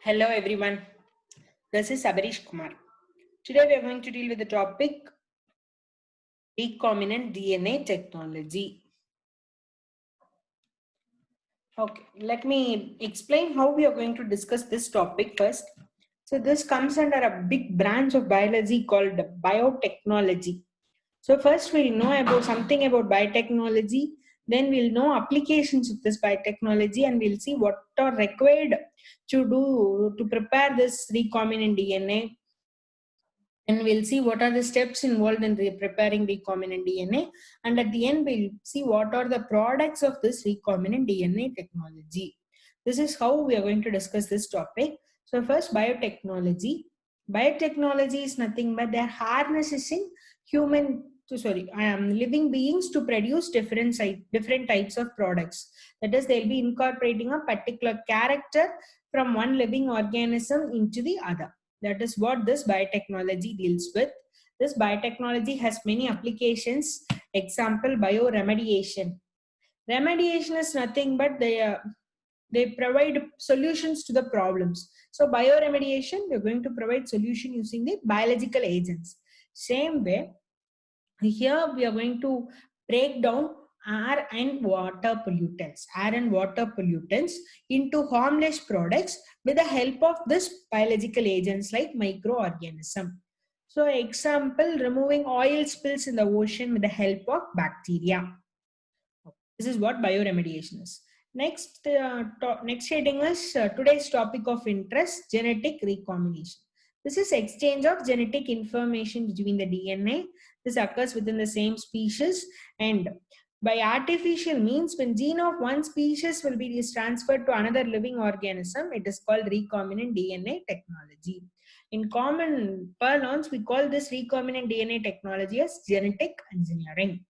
Hello everyone, this is Sabarish Kumar. Today we are going to deal with the topic recombinant DNA technology. Okay, let me explain how we are going to discuss this topic first. So this comes under a big branch of biology called biotechnology. So first we'll know about something about biotechnology, then we'll know applications of this biotechnology and we'll see what are required to do to prepare this recombinant DNA, and we'll see what are the steps involved in preparing recombinant DNA, and at the end we'll see what are the products of this recombinant DNA technology. This is how we are going to discuss this topic. So first, biotechnology. Biotechnology is nothing but they're harnessing living beings to produce different types of products. That is, they'll be incorporating a particular character from one living organism into the other. That is what this biotechnology deals with. This biotechnology has many applications. Example, bioremediation. Remediation is nothing but they provide solutions to the problems. So bioremediation, we're going to provide solution using the biological agents. Same way, here we are going to break down air and water pollutants into harmless products with the help of this biological agents like microorganism. So example, removing oil spills in the ocean with the help of bacteria. This is what bioremediation is. Next heading is today's topic of interest, genetic recombination. This is exchange of genetic information between the DNA. This occurs within the same species, and by artificial means, when gene of one species will be transferred to another living organism, it is called recombinant DNA technology. In common parlance, we call this recombinant DNA technology as genetic engineering.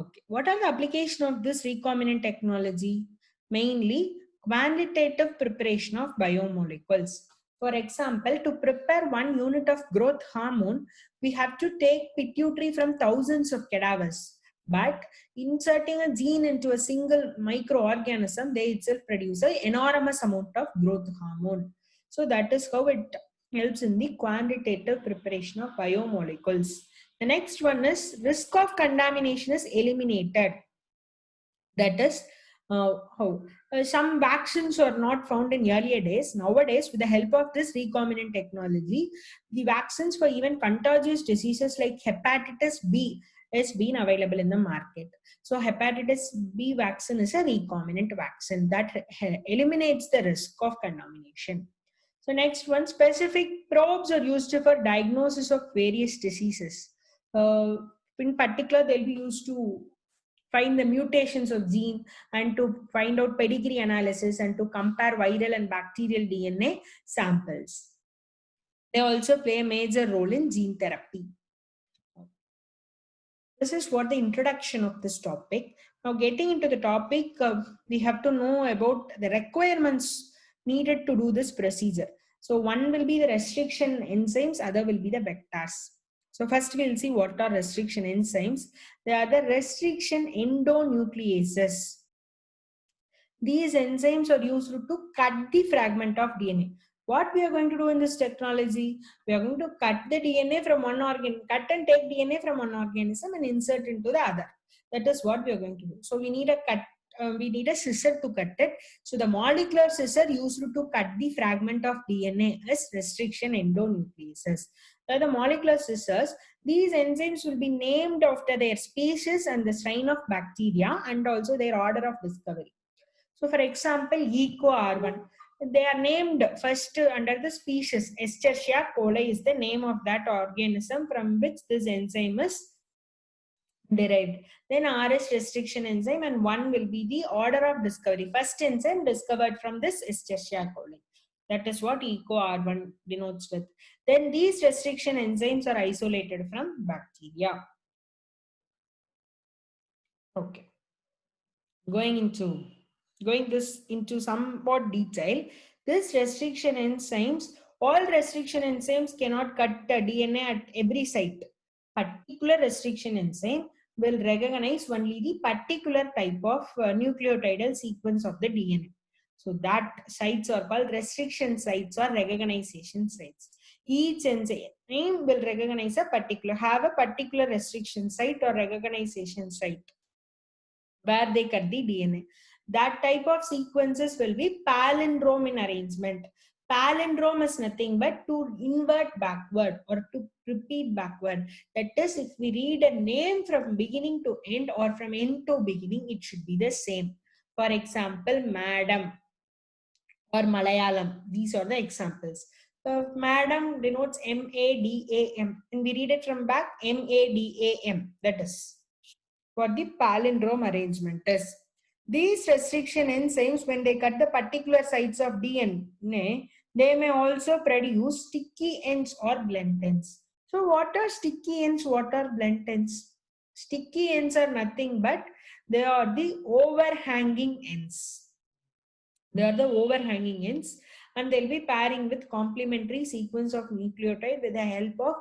Okay. What are the application of this recombinant technology? Mainly quantitative preparation of biomolecules. For example, to prepare 1 unit of growth hormone, we have to take pituitary from thousands of cadavers. But inserting a gene into a single microorganism, they itself produce an enormous amount of growth hormone. So that is how it helps in the quantitative preparation of biomolecules. The next one is risk of contamination is eliminated. That is how some vaccines are not found in earlier days. Nowadays, with the help of this recombinant technology, the vaccines for even contagious diseases like hepatitis B is being available in the market. So hepatitis B vaccine is a recombinant vaccine that eliminates the risk of contamination. So next one, specific probes are used for diagnosis of various diseases. In particular, they'll be used to find the mutations of gene and to find out pedigree analysis and to compare viral and bacterial DNA samples. They also play a major role in gene therapy. This is what the introduction of this topic. Now getting into the topic, we have to know about the requirements needed to do this procedure. So one will be the restriction enzymes, other will be the vectors. So first we'll see what are restriction enzymes. They are the restriction endonucleases. These enzymes are used to cut the fragment of DNA. What we are going to do in this technology? We are going to cut the DNA from one organ, cut and take DNA from one organism and insert into the other. That is what we are going to do. So we need a scissor to cut it. So the molecular scissor used to cut the fragment of DNA is restriction endonucleases. So the molecular scissors, these enzymes will be named after their species and the strain of bacteria and also their order of discovery. So for example, EcoR1, they are named first under the species. Escherichia coli is the name of that organism from which this enzyme is derived. Then RS restriction enzyme, and one will be the order of discovery. First enzyme discovered from this Escherichia coli. That is what EcoR1 denotes with. Then these restriction enzymes are isolated from bacteria. Okay. Going this into somewhat detail, this restriction enzymes, all restriction enzymes cannot cut the DNA at every site. Particular restriction enzyme will recognize only the particular type of nucleotidal sequence of the DNA. So that sites are called restriction sites or recognition sites. Each enzyme will recognize have a particular restriction site or recognition site where they cut the DNA. That type of sequences will be palindrome in arrangement. Palindrome is nothing but to invert backward or to repeat backward. That is, if we read a name from beginning to end or from end to beginning, it should be the same. For example, Madam or Malayalam. These are the examples. So, Madam denotes M-A-D-A-M. And we read it from back, M-A-D-A-M. That is for the palindrome arrangement test. These restriction enzymes, when they cut the particular sites of DNA, they may also produce sticky ends or blunt ends. So what are sticky ends? What are blunt ends? Sticky ends are nothing but they are the overhanging ends. They are the overhanging ends, and they'll be pairing with complementary sequence of nucleotide with the help of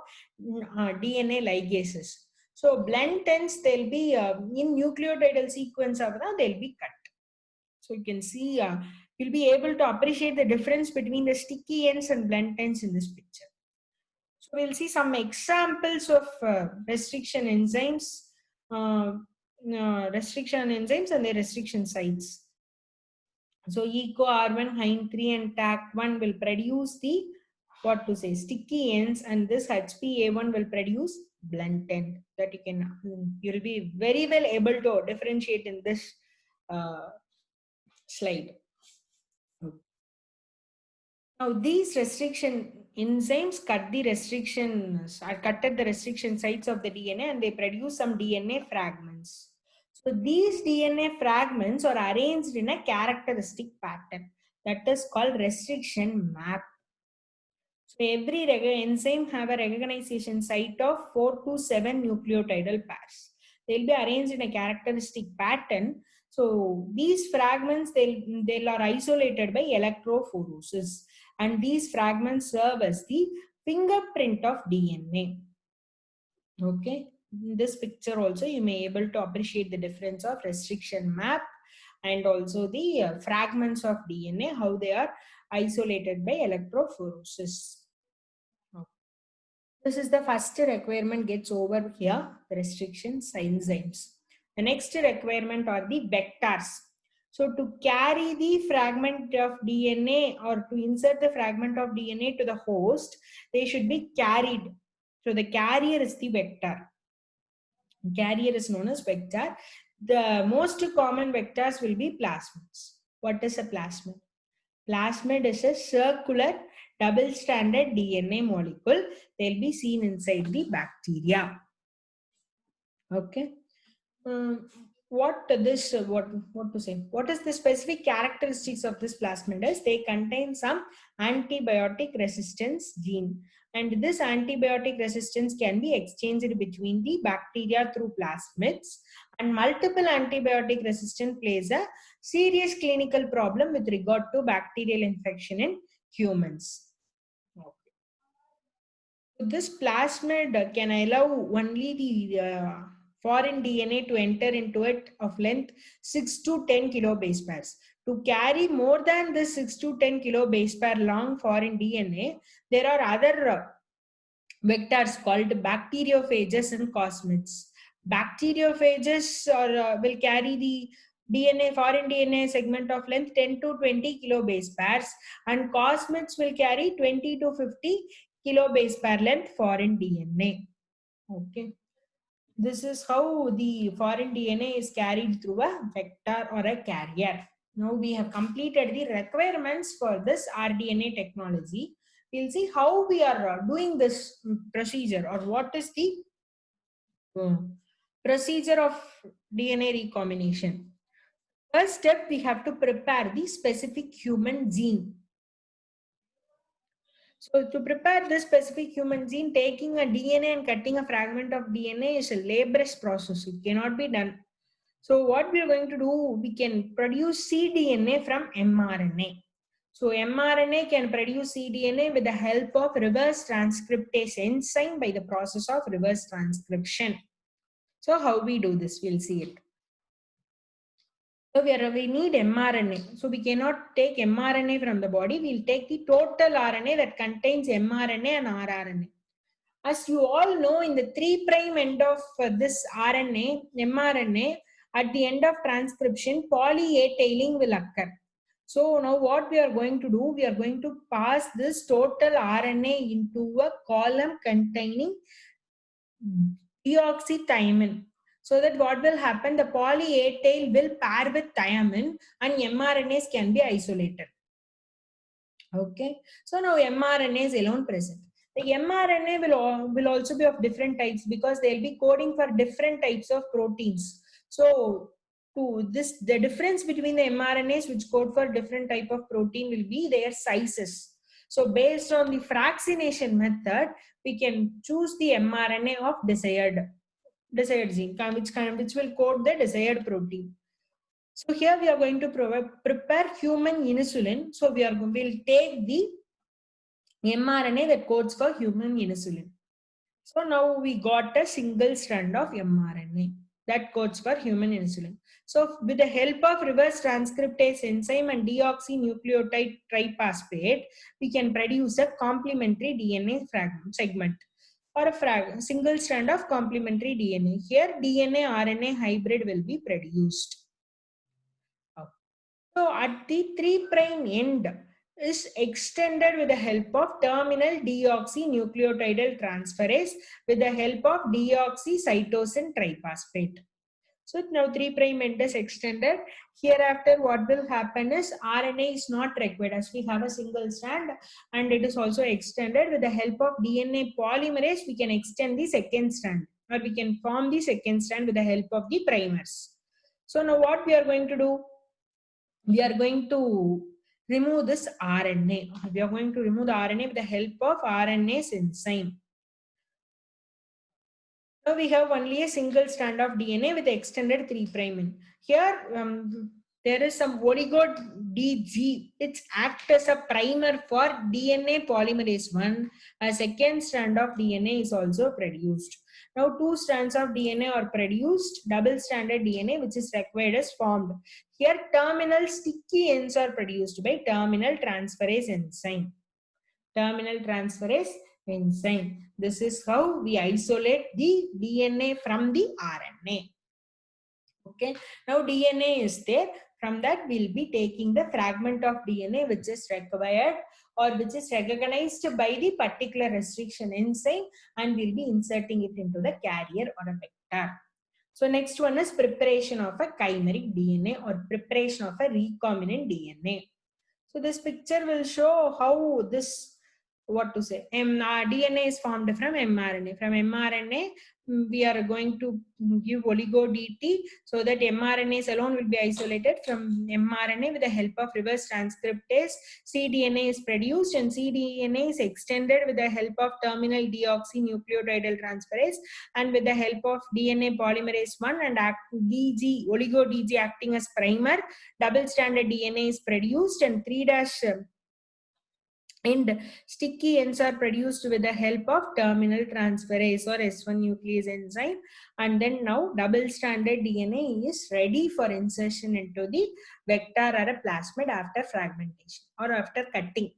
DNA ligases. So blunt ends, they'll be in nucleotidal sequence of they'll be cut. So you can see, you'll be able to appreciate the difference between the sticky ends and blunt ends in this picture. So we'll see some examples of restriction enzymes and their restriction sites. So EcoR1, HIND3 and TAC1 will produce the sticky ends, and this HPA1 will produce blunt end. That you'll be very well able to differentiate in this slide. Now these restriction enzymes cut the restriction sites of the DNA, and they produce some DNA fragments. So these DNA fragments are arranged in a characteristic pattern that is called restriction map. So every enzyme have a recognition site of 4 to 7 nucleotidal pairs. They'll be arranged in a characteristic pattern. So these fragments, they are isolated by electrophoresis, and these fragments serve as the fingerprint of DNA. Okay, in this picture also you may able to appreciate the difference of restriction map and also the fragments of DNA, how they are isolated by electrophoresis. This is the first requirement gets over here, the restrictions enzymes. The next requirement are the vectors. So to carry the fragment of DNA or to insert the fragment of DNA to the host, they should be carried. So the carrier is the vector. Carrier is known as vector. The most common vectors will be plasmids. What is a plasmid? Plasmid is a circular double-stranded DNA molecule. They'll be seen inside the bacteria. Okay. What is the specific characteristics of this plasmid is they contain some antibiotic resistance gene, and this antibiotic resistance can be exchanged between the bacteria through plasmids, and multiple antibiotic resistance plays a serious clinical problem with regard to bacterial infection in humans. Okay. So this plasmid can allow only the foreign DNA to enter into it of length 6 to 10 kilobase pairs. To carry more than this 6 to 10 kilobase pair long foreign DNA, there are other vectors called bacteriophages and cosmids. Bacteriophages will carry the foreign DNA segment of length 10 to 20 kilobase pairs, and cosmids will carry 20 to 50 kilobase pair length foreign DNA. Okay. This is how the foreign DNA is carried through a vector or a carrier. Now we have completed the requirements for this rDNA technology. We'll see how we are doing this procedure, or what is the procedure of DNA recombination. First step, we have to prepare the specific human gene. So to prepare this specific human gene, taking a DNA and cutting a fragment of DNA is a laborious process. It cannot be done. So what we are going to do, we can produce cDNA from mRNA. So mRNA can produce cDNA with the help of reverse transcriptase enzyme by the process of reverse transcription. So how we do this, we'll see it. So we need mRNA. So we cannot take mRNA from the body. We'll take the total RNA that contains mRNA and rRNA. As you all know, in the 3' end of this RNA, mRNA, at the end of transcription, poly A tailing will occur. So now what we are going to do, we are going to pass this total RNA into a column containing deoxythymine. So that what will happen, the poly A tail will pair with thiamine and mRNAs can be isolated. Okay, so now mRNA is alone present. The mRNA will also be of different types because they'll be coding for different types of proteins. So the difference between the mRNAs which code for different type of protein will be their sizes. So based on the fractionation method, we can choose the mRNA of desired gene, which will code the desired protein. So here we are going to prepare human insulin. So we'll take the mRNA that codes for human insulin. So now we got a single strand of mRNA that codes for human insulin. So with the help of reverse transcriptase enzyme and deoxynucleotide triphosphate, we can produce a complementary DNA segment or a single strand of complementary DNA. Here DNA RNA hybrid will be produced. So at the 3' end is extended with the help of terminal deoxynucleotidal transferase with the help of deoxycytosine triphosphate. So now 3' end is extended. Hereafter what will happen is RNA is not required as we have a single strand, and it is also extended with the help of DNA polymerase. We can extend the second strand, or we can form the second strand with the help of the primers. So now what we are going to do? We are going to remove this RNA. We are going to remove the RNA with the help of RNase enzyme. Now we have only a single strand of DNA with the extended 3' end. Here there is some oligo DG. It acts as a primer for DNA polymerase 1. A second strand of DNA is also produced. Now 2 strands of DNA are produced. Double-stranded DNA which is required is formed. Here terminal sticky ends are produced by terminal transferase enzyme. Terminal transferase enzyme. This is how we isolate the DNA from the RNA. Okay, now DNA is there. From that, we'll be taking the fragment of DNA which is required or which is recognized by the particular restriction enzyme, and we'll be inserting it into the carrier or a vector. So next one is preparation of a chimeric DNA or preparation of a recombinant DNA. So this picture will show how this, DNA is formed from mRNA. From mRNA, we are going to give oligo DT so that mRNAs alone will be isolated from mRNA with the help of reverse transcriptase. cDNA is produced and cDNA is extended with the help of terminal deoxynucleotidal transferase and with the help of DNA polymerase 1 and oligo DG acting as primer. Double-stranded DNA is produced and 3' and sticky ends are produced with the help of terminal transferase or S1 nuclease enzyme, and then now double-stranded DNA is ready for insertion into the vector or a plasmid after fragmentation or after cutting.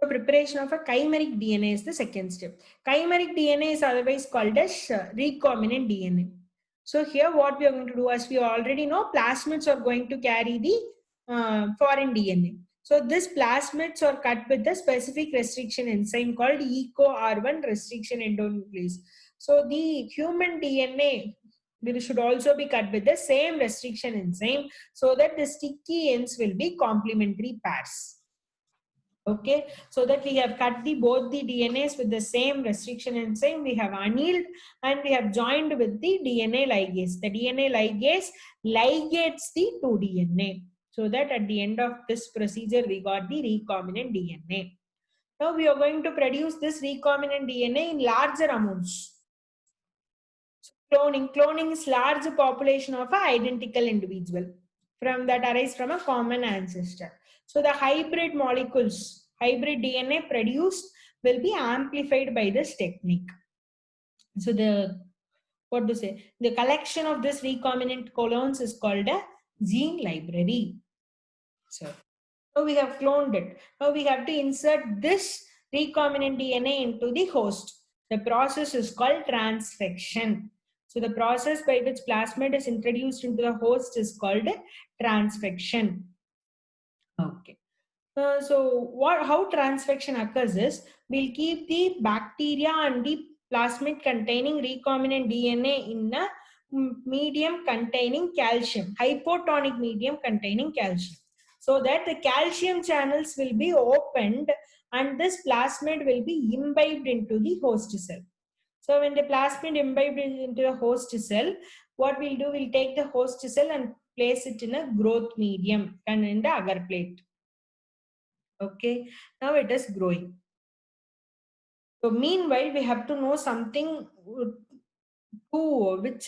So preparation of a chimeric DNA is the second step. Chimeric DNA is otherwise called as recombinant DNA. So here what we are going to do, as we already know, plasmids are going to carry the foreign DNA. So these plasmids are cut with the specific restriction enzyme called EcoR1 restriction endonuclease. So the human DNA should also be cut with the same restriction enzyme so that the sticky ends will be complementary pairs. Okay, so that we have cut both the DNAs with the same restriction enzyme, we have annealed and we have joined with the DNA ligase. The DNA ligase ligates the 2 DNA. So that at the end of this procedure, we got the recombinant DNA. Now we are going to produce this recombinant DNA in larger amounts. So cloning is large population of an identical individual that arise from a common ancestor. So the hybrid molecules, hybrid DNA produced will be amplified by this technique. So the what to say, the collection of this recombinant clones is called a gene library. So now we have cloned it. Now we have to insert this recombinant DNA into the host. The process is called transfection. So the process by which plasmid is introduced into the host is called transfection. Okay. How transfection occurs is, we'll keep the bacteria and the plasmid containing recombinant DNA in a medium containing calcium, hypotonic medium containing calcium, so that the calcium channels will be opened and this plasmid will be imbibed into the host cell. So when the plasmid imbibed into the host cell, what we'll do, we'll take the host cell and place it in a growth medium and in the agar plate. Okay, now it is growing. So meanwhile, we have to know something which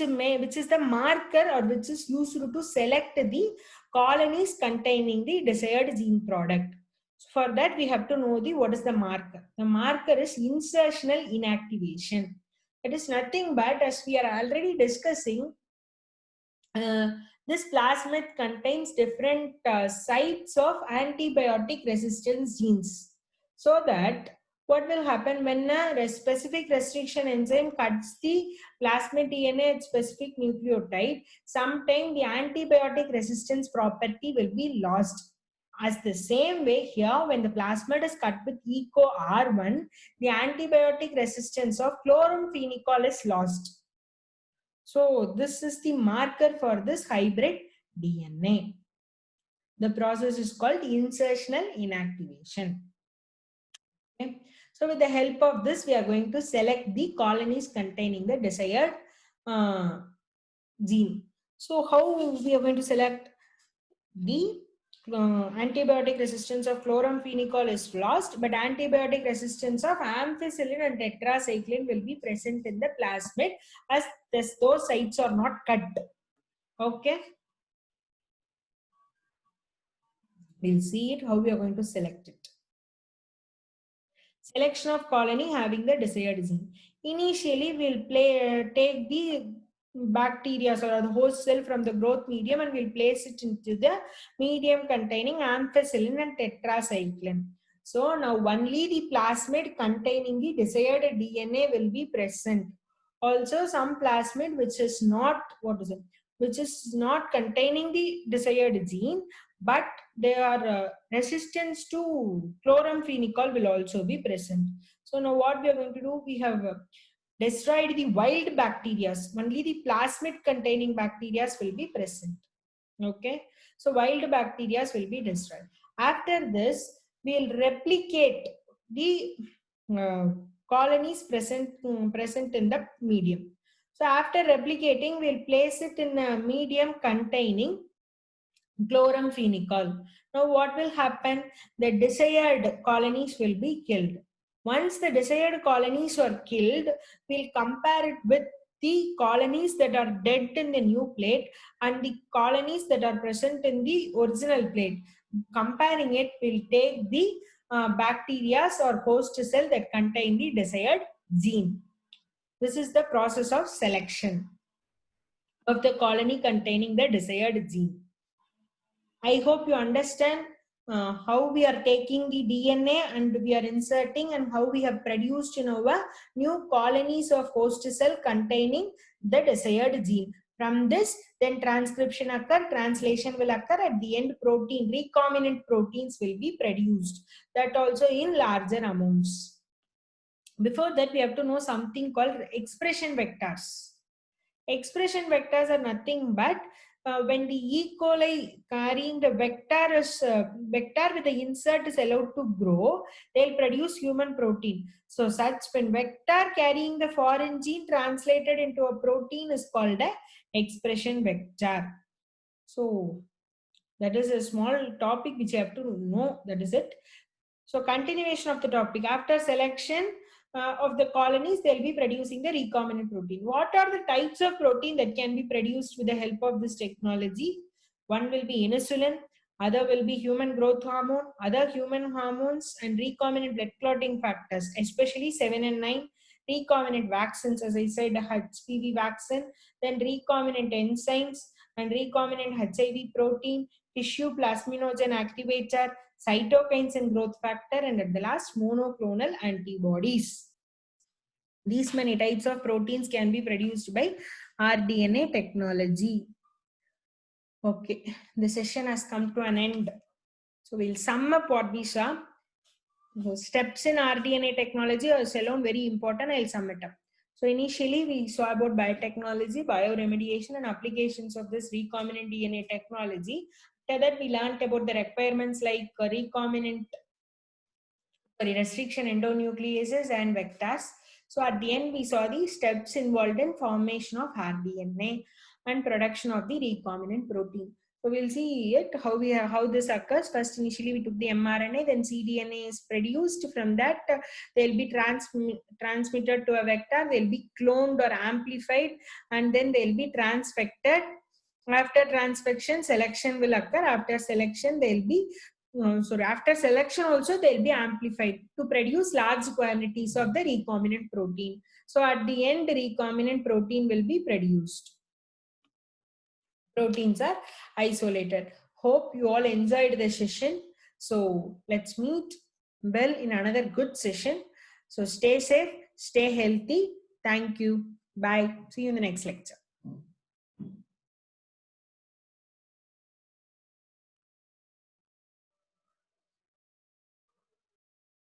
is the marker or which is used to select the colonies containing the desired gene product. So for that, we have to know what is the marker. The marker is insertional inactivation. It is nothing but, as we are already discussing, this plasmid contains different sites of antibiotic resistance genes. So that what will happen when a specific restriction enzyme cuts the plasmid DNA at specific nucleotide, sometime the antibiotic resistance property will be lost. As the same way here, when the plasmid is cut with EcoR1, the antibiotic resistance of chloramphenicol is lost. So this is the marker for this hybrid DNA. The process is called insertional inactivation. Okay. So with the help of this, we are going to select the colonies containing the desired gene. So how we are going to select? The antibiotic resistance of chloramphenicol is lost, but antibiotic resistance of ampicillin and tetracycline will be present in the plasmid, as those sites are not cut. Okay. We'll see it, how we are going to select it. Selection of colony having the desired gene. Initially, we'll take the bacteria or the host cell from the growth medium and we'll place it into the medium containing ampicillin and tetracycline. So now only the plasmid containing the desired DNA will be present. Also some plasmid which is not, which is not containing the desired gene, but their resistance to chloramphenicol will also be present. So now what we are going to do, we have destroyed the wild bacteria. Only the plasmid containing bacteria will be present. Okay, so wild bacteria will be destroyed. After this, we will replicate the colonies present in the medium. So after replicating, we'll place it in a medium containing chloramphenicol. Now what will happen? The desired colonies will be killed. Once the desired colonies are killed, we'll compare it with the colonies that are dead in the new plate and the colonies that are present in the original plate. Comparing it, we'll take the bacteria or host cell that contain the desired gene. This is the process of selection of the colony containing the desired gene. I hope you understand how we are taking the DNA and we are inserting and how we have produced new colonies of host cell containing the desired gene. From this, then transcription occur, translation will occur, at the end protein, recombinant proteins will be produced, that also in larger amounts. Before that, we have to know something called expression vectors. Expression vectors are nothing but when the E. coli carrying the vector with the insert is allowed to grow, they'll produce human protein. So such when vector carrying the foreign gene translated into a protein is called a expression vector. So that is a small topic which you have to know. That is it. So continuation of the topic. After selection of the colonies, they'll be producing the recombinant protein. What are the types of protein that can be produced with the help of this technology? One will be insulin, other will be human growth hormone, other human hormones, and recombinant blood clotting factors, especially 7 and 9, recombinant vaccines, as I said, HPV vaccine, then recombinant enzymes and recombinant HIV protein, tissue plasminogen activator, cytokines and growth factor, and at the last, monoclonal antibodies. These many types of proteins can be produced by rDNA technology. Okay, the session has come to an end. So we'll sum up what we saw. So steps in rDNA technology are alone very important. I'll sum it up. So initially we saw about biotechnology, bioremediation and applications of this recombinant DNA technology. After that we learned about the requirements like restriction endonucleases and vectors. So at the end we saw the steps involved in formation of rDNA and production of the recombinant protein. So we'll see it how this occurs. First, initially we took the mRNA, then cDNA is produced. From that, they'll be transmitted to a vector. They'll be cloned or amplified, and then they'll be transfected. After transfection, selection will occur. After selection, they'll be after selection also they'll be amplified to produce large quantities of the recombinant protein. So at the end, recombinant protein will be produced. Proteins are isolated. Hope you all enjoyed the session. So let's meet well in another good session. So stay safe, stay healthy. Thank you. Bye. See you in the next lecture.